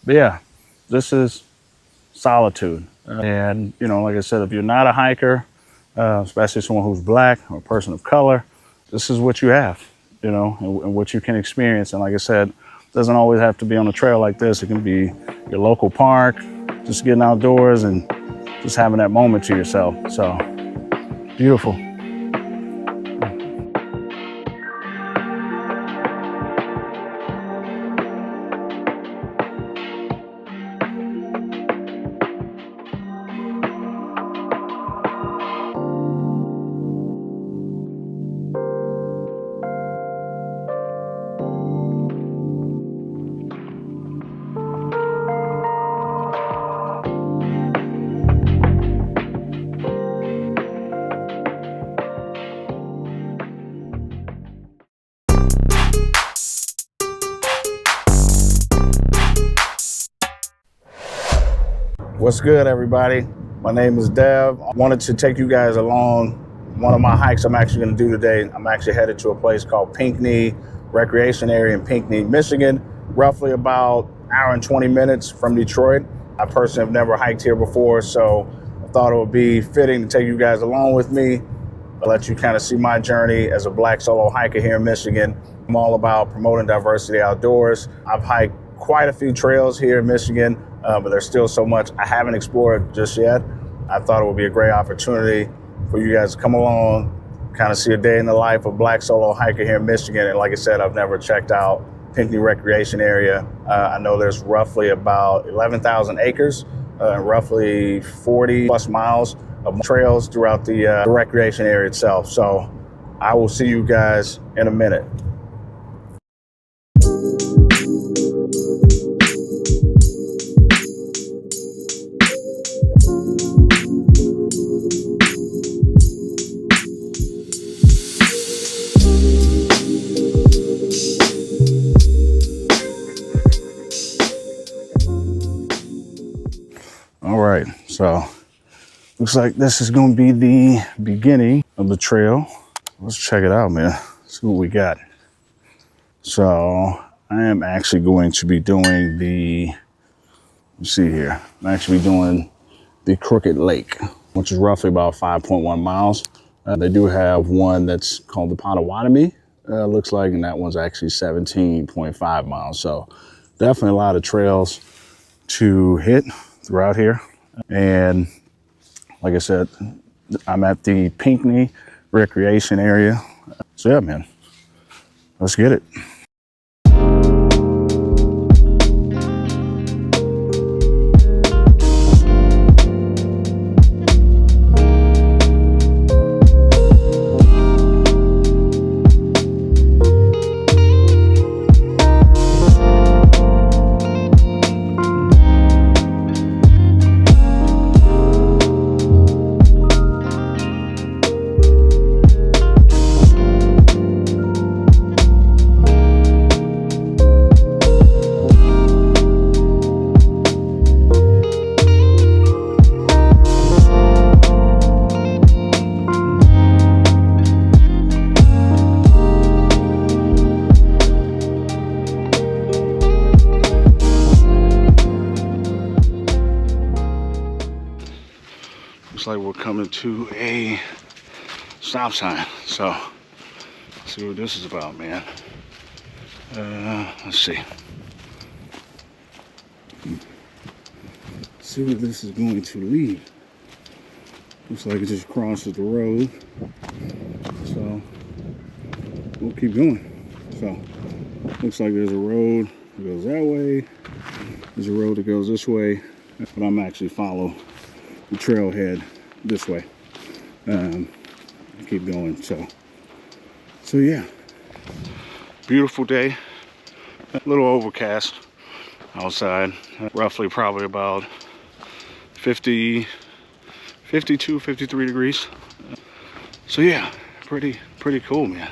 But yeah, this is Solitude. And, you know, like I said, if you're not a hiker, especially someone who's black or a person of color, this is what you have, you know, and what you can experience. And like I said, it doesn't always have to be on a trail like this. It can be your local park, just getting outdoors and just having that moment to yourself. So beautiful. What's good, everybody? My name is Dev. I wanted to take you guys along one of my hikes I'm actually going to do today. I'm actually headed to a place called Pinckney Recreation Area in Pinckney, Michigan, roughly about an hour and 20 minutes from Detroit. I personally have never hiked here before, so I thought it would be fitting to take you guys along with me. I'll let you kind of see my journey as a black solo hiker here in Michigan. I'm all about promoting diversity outdoors. I've hiked quite a few trails here in Michigan, but there's still so much I haven't explored just yet. I thought it would be a great opportunity for you guys to come along, kind of see a day in the life of black solo hiker here in Michigan. And like I said, I've never checked out Pinckney Recreation Area. I know there's roughly about 11,000 acres, roughly 40 plus miles of trails throughout the recreation area itself. So I will see you guys in a minute. All right, so looks like this is going to be the beginning of the trail. Let's check it out, man. See what we got. So I am actually going to be doing let's see here. I'm actually doing the Crooked Lake, which is roughly about 5.1 miles. They do have one that's called the Potawatomi, looks like, and that one's actually 17.5 miles. So definitely a lot of trails to hit throughout here. And like I said, I'm at the Pinckney Recreation Area. So yeah, man, let's get it. Looks like we're coming to a stop sign. So let's see what this is about, man. Let's see. See where this is going to lead. Looks like it just crosses the road. So we'll keep going. So looks like there's a road that goes that way. There's a road that goes this way. But I'm actually follow the trailhead this way. Keep going. So yeah, beautiful day. A little overcast outside. Roughly probably about 50, 52, 53 degrees. So yeah, pretty cool, man,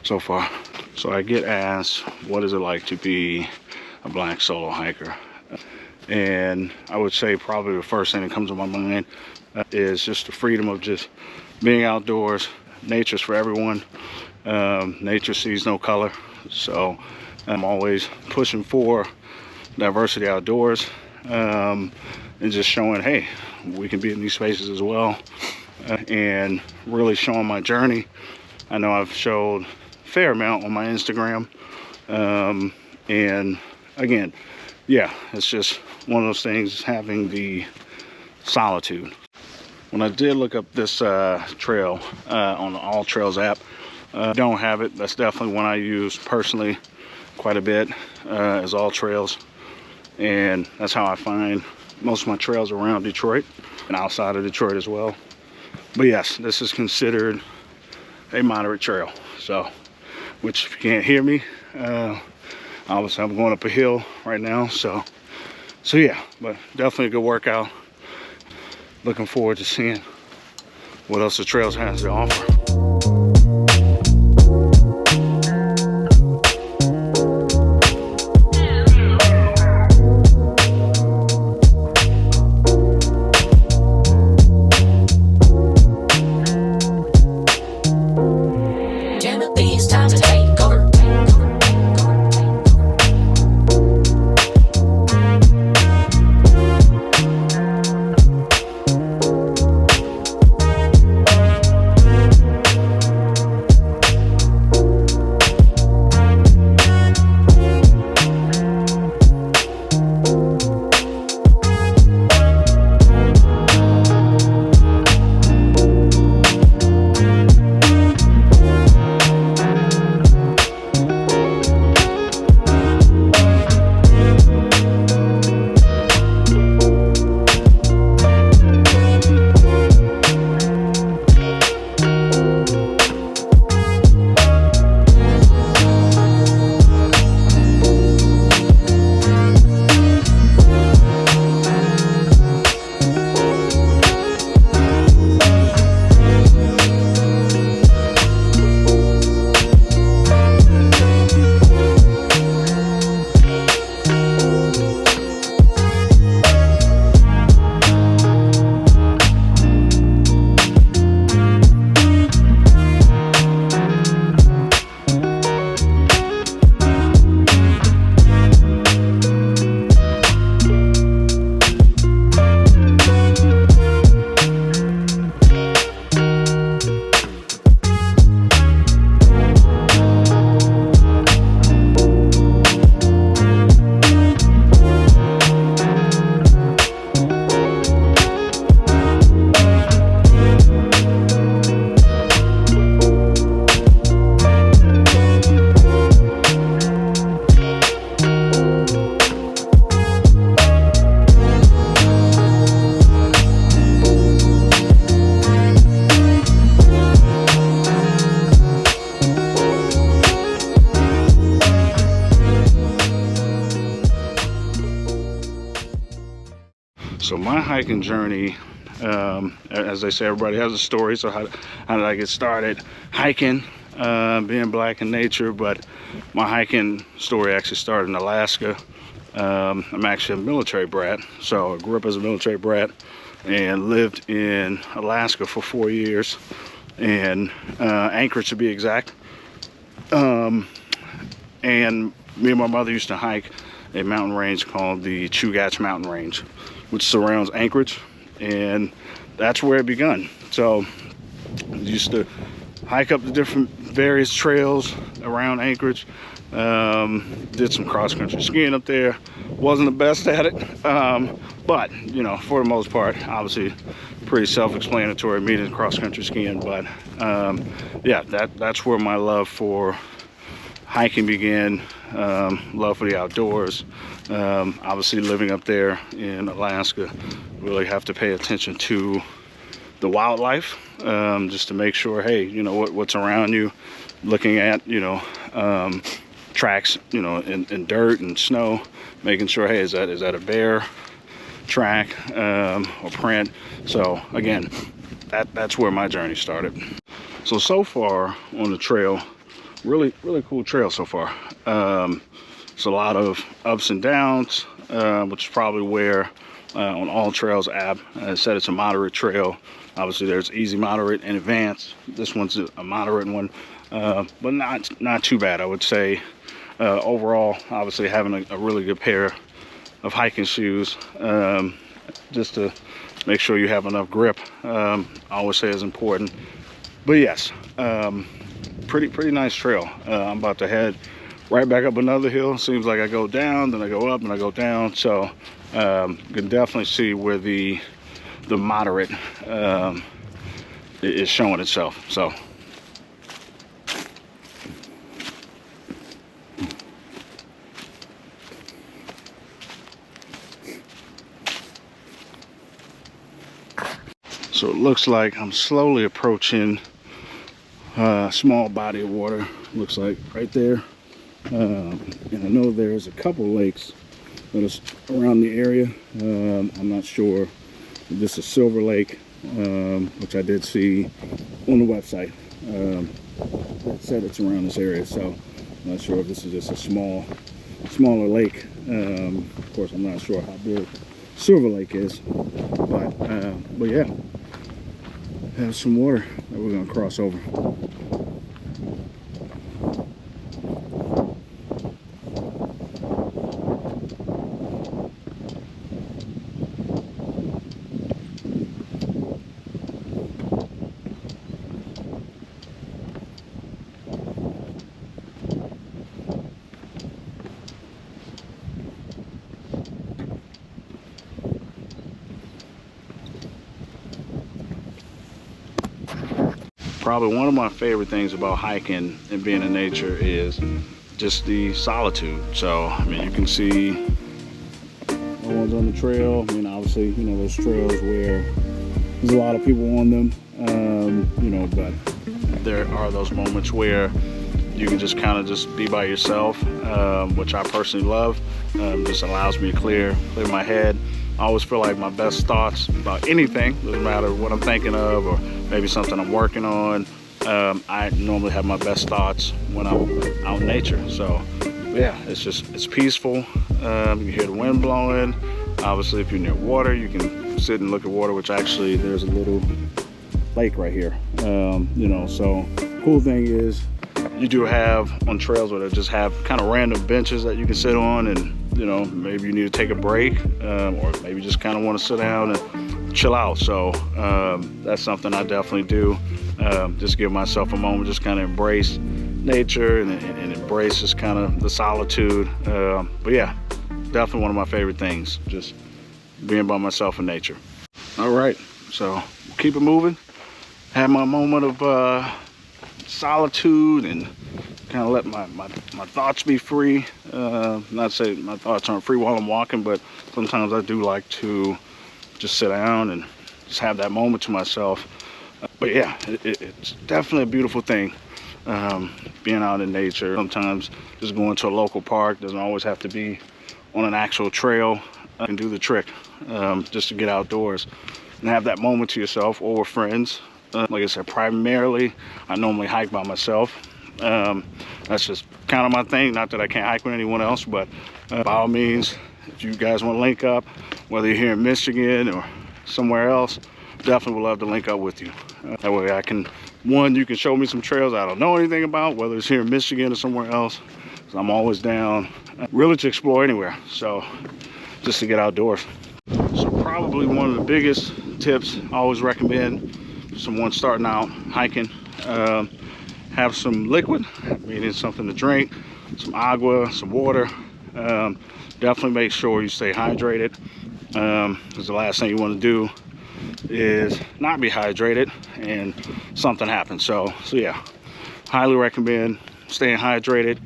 so far. So I get asked, what is it like to be a black solo hiker? And I would say probably the first thing that comes to my mind is just the freedom of just being outdoors. Nature's for everyone. Nature sees no color. So I'm always pushing for diversity outdoors, and just showing, hey, we can be in these spaces as well, and really showing my journey. I know I've showed a fair amount on my Instagram, and again, yeah, it's just one of those things, having the solitude. When I did look up this trail on the All Trails app, don't have it. That's definitely one I use personally quite a bit, as All Trails, and that's how I find most of my trails around Detroit and outside of Detroit as well. But yes, this is considered a moderate trail. So, which, if you can't hear me, obviously I'm going up a hill right now, so yeah, but definitely a good workout. Looking forward to seeing what else the trails has to offer. So my hiking journey, as they say, everybody has a story. So how did I get started hiking, being black in nature? But my hiking story actually started in Alaska. I'm actually a military brat, so I grew up as a military brat and lived in Alaska for 4 years, and Anchorage to be exact. And me and my mother used to hike a mountain range called the Chugach Mountain Range, which surrounds Anchorage, and that's where it begun. So I used to hike up the different various trails around Anchorage. Did some cross-country skiing up there. Wasn't the best at it, but you know, for the most part, obviously pretty self-explanatory, me to cross-country skiing. But yeah, that's where my love for hiking began, love for the outdoors. Obviously living up there in Alaska, really have to pay attention to the wildlife, just to make sure, hey, you know, what's around you, looking at, you know, tracks, you know, in dirt and snow, making sure, hey, is that a bear track, or print? So again, that's where my journey started. So far on the trail, really cool trail so far. It's a lot of ups and downs, which is probably where on All Trails app I said it's a moderate trail. Obviously there's easy, moderate, and advanced. This one's a moderate one, but not too bad, I would say. Overall, obviously having a really good pair hiking shoes, just to make sure you have enough grip. I always say is important. But yes, pretty nice trail. I'm about to head right back up another hill. Seems like I go down, then I go up, and I go down. So you can definitely see where the moderate is showing itself. So it looks like I'm slowly approaching a small body of water. Looks like right there. And I know there's a couple lakes that are around the area. I'm not sure if this is Silver Lake, which I did see on the website. That said it's around this area, so I'm not sure if this is just a smaller lake. Of course, I'm not sure how big Silver Lake is, but yeah, have some water that we're gonna cross over. Probably one of my favorite things about hiking and being in nature is just the solitude. So, I mean, you can see no one's on the trail. I mean, obviously, you know, there's trails where there's a lot of people on them, you know, but there are those moments where you can just kind of just be by yourself, which I personally love. This allows me to clear my head. I always feel like my best thoughts about anything, doesn't matter what I'm thinking of or maybe something I'm working on, I normally have my best thoughts when I'm out in nature. So yeah, it's peaceful. You can hear the wind blowing. Obviously, if you're near water, you can sit and look at water, which actually there's a little lake right here. You know, so cool thing is you do have on trails where they just have kind of random benches that you can sit on, and you know, maybe you need to take a break, or maybe just kind of want to sit down and chill out. So that's something I definitely do. Just give myself a moment, just kind of embrace nature and embrace just kind of the solitude. But yeah, definitely one of my favorite things, just being by myself in nature. All right, so keep it moving. Have my moment of solitude and kind of let my thoughts be free. Not say my thoughts aren't free while I'm walking, but sometimes I do like to just sit down and just have that moment to myself. But yeah, it's definitely a beautiful thing, being out in nature. Sometimes just going to a local park doesn't always have to be on an actual trail. You can do the trick, just to get outdoors and have that moment to yourself or with friends. Like I said, primarily I normally hike by myself. That's just kind of my thing. Not that I can't hike with anyone else, but by all means, if you guys want to link up, whether you're here in Michigan or somewhere else, definitely would love to link up with you. That way I can, one, you can show me some trails I don't know anything about, whether it's here in Michigan or somewhere else, because I'm always down really to explore anywhere. So just to get outdoors. So probably one of the biggest tips I always recommend someone starting out hiking, have some liquid, meaning something to drink, some agua, some water. Definitely make sure you stay hydrated, because the last thing you want to do is not be hydrated and something happens. So yeah, highly recommend staying hydrated.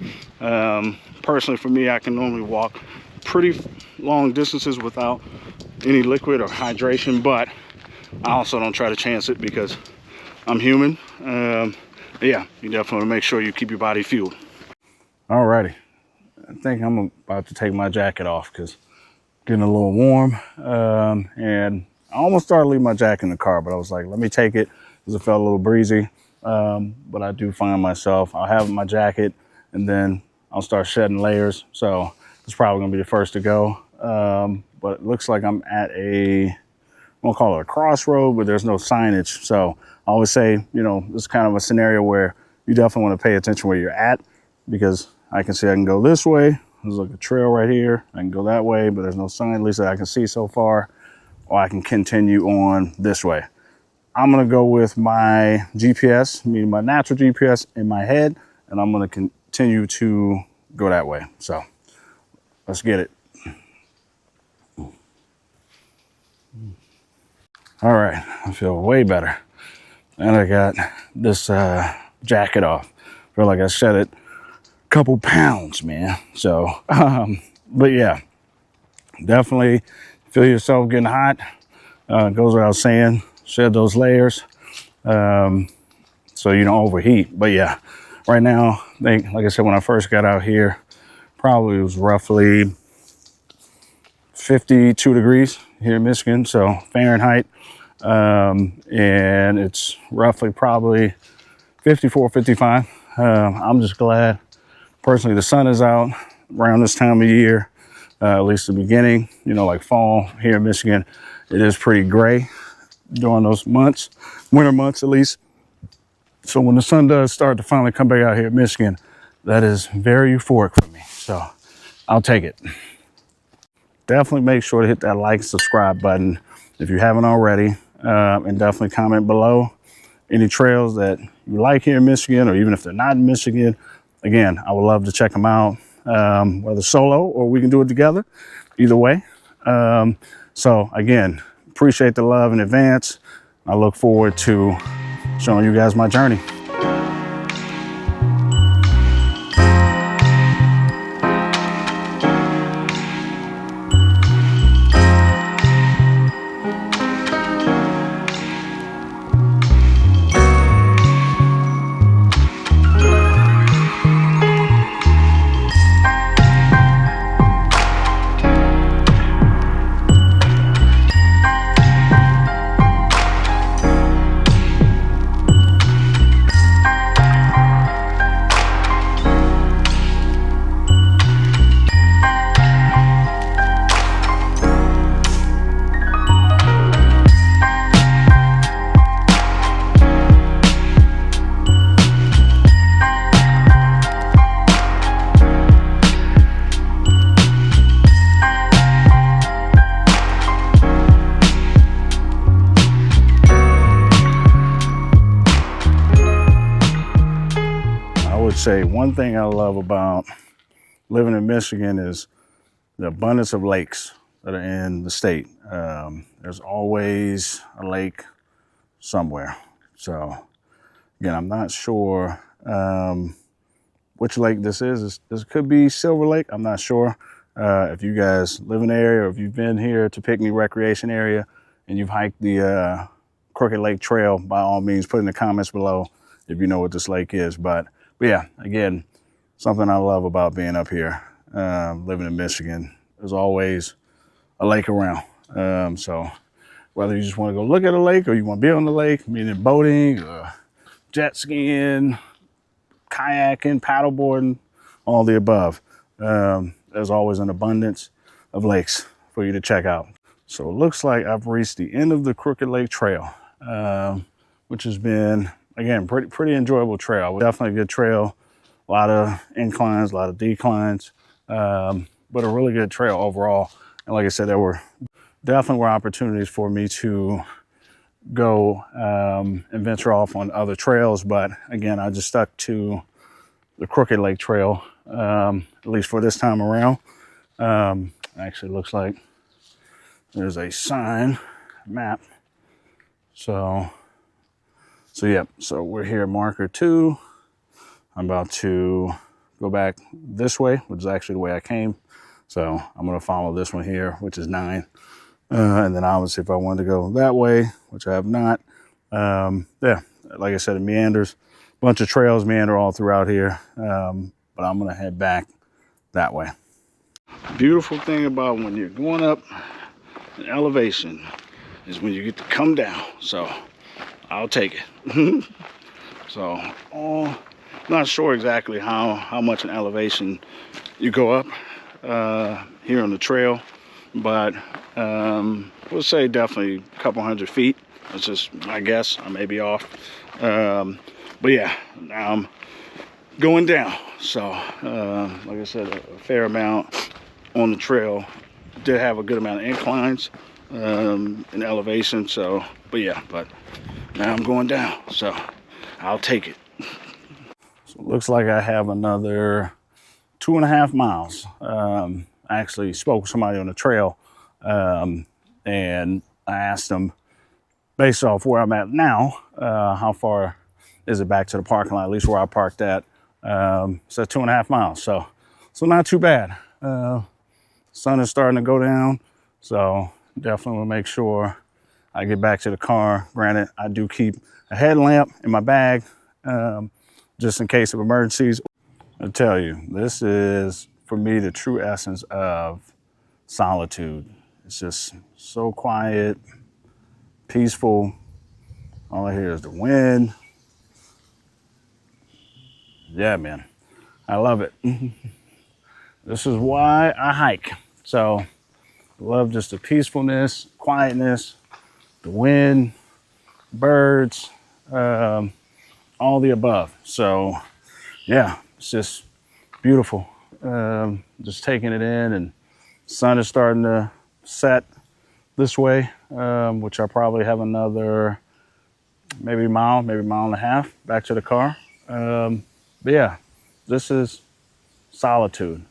Personally, for me, I can normally walk pretty long distances without any liquid or hydration, but I also don't try to chance it because I'm human. Yeah, you definitely want to make sure you keep your body fueled. Alrighty, I think I'm about to take my jacket off because getting a little warm, and I almost started leaving my jacket in the car, but I was like, let me take it because it felt a little breezy. But I do find myself, I'll have my jacket and then I'll start shedding layers. So it's probably gonna be the first to go. But it looks like I'm at I won't call it a crossroad, but there's no signage. So I always say, you know, this is kind of a scenario where you definitely want to pay attention where you're at, because I can see I can go this way, there's like a trail right here. I can go that way, but there's no sign, at least that I can see so far, or I can continue on this way. I'm gonna go with my GPS, meaning my natural GPS in my head, and I'm gonna continue to go that way. So let's get it. All right, I feel way better. And I got this jacket off. I feel like I shed it a couple pounds, man. So, but yeah, definitely feel yourself getting hot. Goes without saying, shed those layers so you don't overheat. But yeah, right now, like I said, when I first got out here, probably was roughly 52 degrees here in Michigan, so Fahrenheit. And it's roughly probably 54, 55. I'm just glad, personally, the sun is out around this time of year, at least the beginning, you know, like fall here in Michigan. It is pretty gray during those months, winter months at least. So when the sun does start to finally come back out here in Michigan, that is very euphoric for me. So I'll take it. Definitely make sure to hit that like, subscribe button if you haven't already, and definitely comment below any trails that you like here in Michigan, or even if they're not in Michigan. Again, I would love to check them out, whether solo or we can do it together, either way. So again, appreciate the love in advance. I look forward to showing you guys my journey. Say one thing I love about living in Michigan is the abundance of lakes that are in the state. There's always a lake somewhere. So again, I'm not sure which lake this is. This could be Silver Lake. I'm not sure. If you guys live in the area, or if you've been here to Pinckney Recreation Area and you've hiked the Crooked Lake Trail, by all means, put in the comments below if you know what this lake is. But yeah, again, something I love about being up here, living in Michigan. There's always a lake around. So whether you just want to go look at a lake or you want to be on the lake, meaning boating, jet skiing, kayaking, paddleboarding, all the above. There's always an abundance of lakes for you to check out. So it looks like I've reached the end of the Crooked Lake Trail, which has been, again, pretty enjoyable trail. Definitely a good trail. A lot of inclines, a lot of declines, but a really good trail overall. And like I said, there were definitely opportunities for me to go and venture off on other trails. But again, I just stuck to the Crooked Lake Trail, at least for this time around. Actually looks like there's a sign, map. So yeah, so we're here at marker 2. I'm about to go back this way, which is actually the way I came. So I'm gonna follow this one here, which is 9. And then obviously if I wanted to go that way, which I have not, yeah, like I said, it meanders. A bunch of trails meander all throughout here, but I'm gonna head back that way. Beautiful thing about when you're going up an elevation is when you get to come down. So I'll take it. So not sure exactly how much an elevation you go up here on the trail, but we'll say definitely a couple hundred feet. That's just my guess. I may be off. But yeah, now I'm going down. So like I said, a fair amount on the trail. Did have a good amount of inclines and elevation. So, but now I'm going down. So I'll take it. So it looks like I have another 2.5 miles. I actually spoke with somebody on the trail, and I asked them, based off where I'm at now, how far is it back to the parking lot, at least where I parked at. So 2.5 miles. So not too bad. Sun is starting to go down, so definitely will make sure I get back to the car. Granted, I do keep a headlamp in my bag, just in case of emergencies. I tell you, this is, for me, the true essence of solitude. It's just so quiet, peaceful. All I hear is the wind. Yeah, man, I love it. This is why I hike. So, love just the peacefulness, quietness, the wind, birds, all the above. So, yeah, it's just beautiful. Just taking it in, and sun is starting to set this way, which I'll probably have another maybe mile and a half back to the car. But yeah, this is solitude.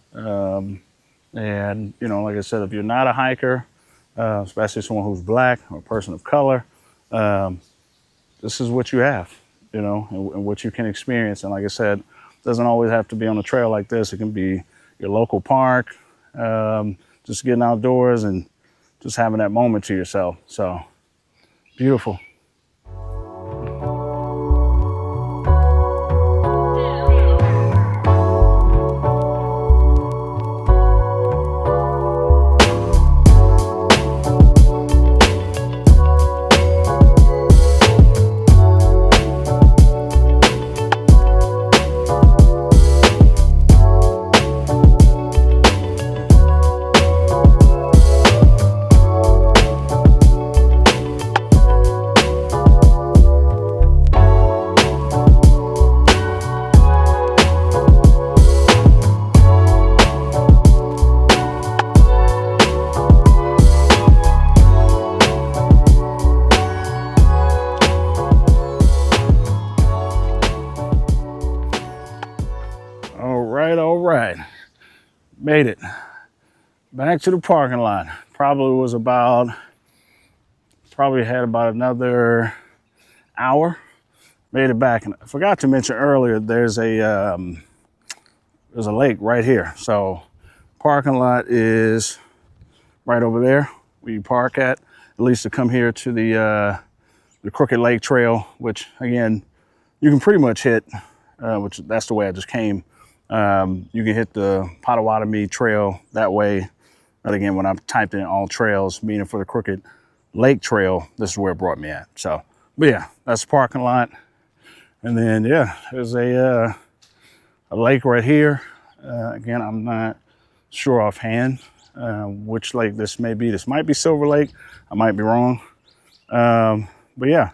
And, you know, like I said, if you're not a hiker, especially someone who's black or a person of color, this is what you have, you know, and what you can experience. And like I said, it doesn't always have to be on a trail like this. It can be your local park, just getting outdoors and just having that moment to yourself. So beautiful. All right, made it back to the parking lot. Probably had about another hour. Made it back, and I forgot to mention earlier, there's a lake right here. So parking lot is right over there where you park at least to come here to the Crooked Lake Trail, which again you can pretty much hit, which that's the way I just came. You can hit the Potawatomi Trail that way. But again, when I typed in all trails, meaning for the Crooked Lake Trail, this is where it brought me at. So, but yeah, that's the parking lot. And then, yeah, there's a lake right here. Again, I'm not sure offhand which lake this may be. This might be Silver Lake. I might be wrong. But yeah,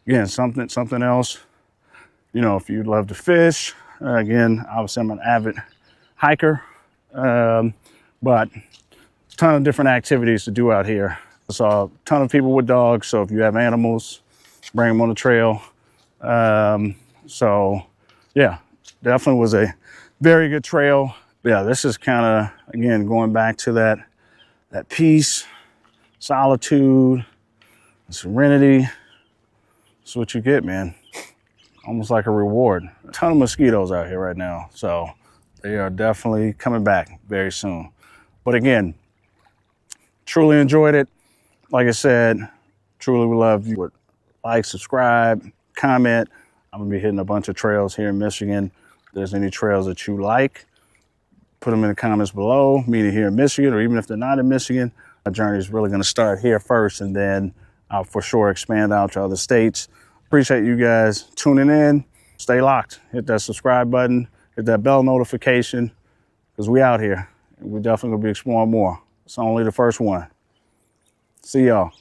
again, something else. You know, if you love to fish, again, obviously I'm an avid hiker, but a ton of different activities to do out here. I saw a ton of people with dogs, so if you have animals, bring them on the trail. So yeah, definitely was a very good trail. But yeah, this is kind of, again, going back to that peace, solitude, serenity. That's what you get, man. Almost like a reward. A ton of mosquitoes out here right now, so they are definitely coming back very soon. But again, truly enjoyed it. Like I said, truly would love you would like, subscribe, comment. I'm gonna be hitting a bunch of trails here in Michigan. If there's any trails that you like, put them in the comments below, meaning here in Michigan, or even if they're not in Michigan. My journey is really gonna start here first, and then I'll for sure expand out to other states. Appreciate you guys tuning in. Stay locked. Hit that subscribe button. Hit that bell notification, because we out here. And we definitely gonna be exploring more. It's only the first one. See y'all.